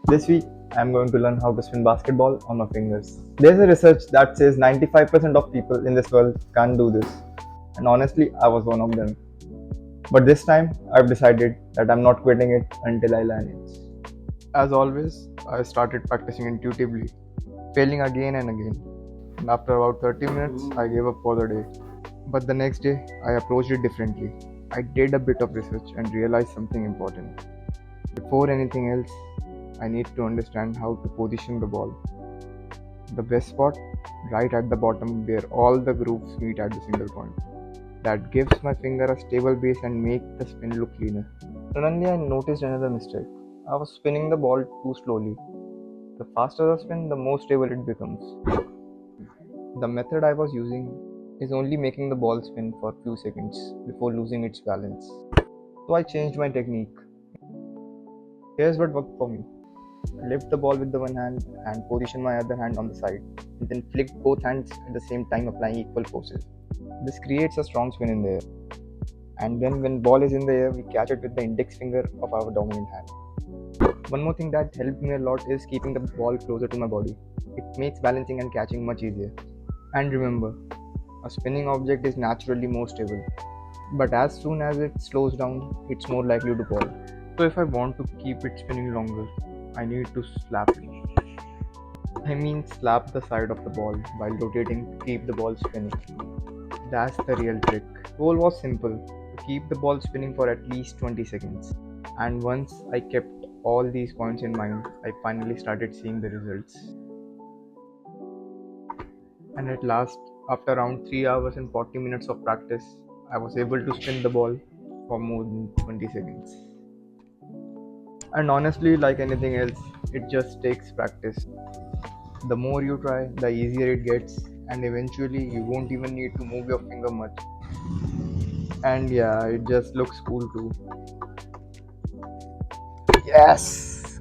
This week, I am going to learn how to spin basketball on my fingers. There's a research that says 95% of people in this world can't do this, and honestly, I was one of them. But this time, I've decided that I'm not quitting it until I learn it. As always, I started practicing intuitively, failing again and again. And after about 30 minutes, I gave up for the day. But the next day, I approached it differently. I did a bit of research and realized something important. Before anything else, I need to understand how to position the ball. The best spot, right at the bottom where all the grooves meet at the single point. That gives my finger a stable base and make the spin look cleaner. Suddenly I noticed another mistake. I was spinning the ball too slowly. The faster the spin, the more stable it becomes. The method I was using is only making the ball spin for a few seconds before losing its balance. So I changed my technique. Here's what worked for me. Lift the ball with the one hand and position my other hand on the side, and then flick both hands at the same time applying equal forces. This creates a strong spin in the air. And then when ball is in the air, we catch it with the index finger of our dominant hand. One more thing that helped me a lot is keeping the ball closer to my body. It makes balancing and catching much easier. And remember, a spinning object is naturally more stable, but as soon as it slows down, it's more likely to fall. So if I want to keep it spinning longer, I need to slap it. I mean slap the side of the ball while rotating to keep the ball spinning. That's the real trick. Goal was simple, to keep the ball spinning for at least 20 seconds. And once I kept all these points in mind, I finally started seeing the results. And at last, after around 3 hours and 40 minutes of practice, I was able to spin the ball for more than 20 seconds. And honestly, like anything else, it just takes practice. The more you try, the easier it gets, and eventually you won't even need to move your finger much. And yeah, it just looks cool too. Yes!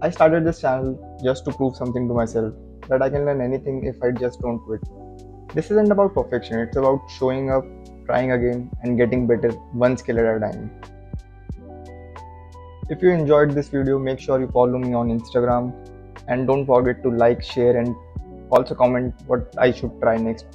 I started this channel just to prove something to myself that I can learn anything if I just don't quit. This isn't about perfection, it's about showing up, trying again, and getting better one skill at a time. If you enjoyed this video, make sure you follow me on Instagram and don't forget to like, share, and also comment what I should try next.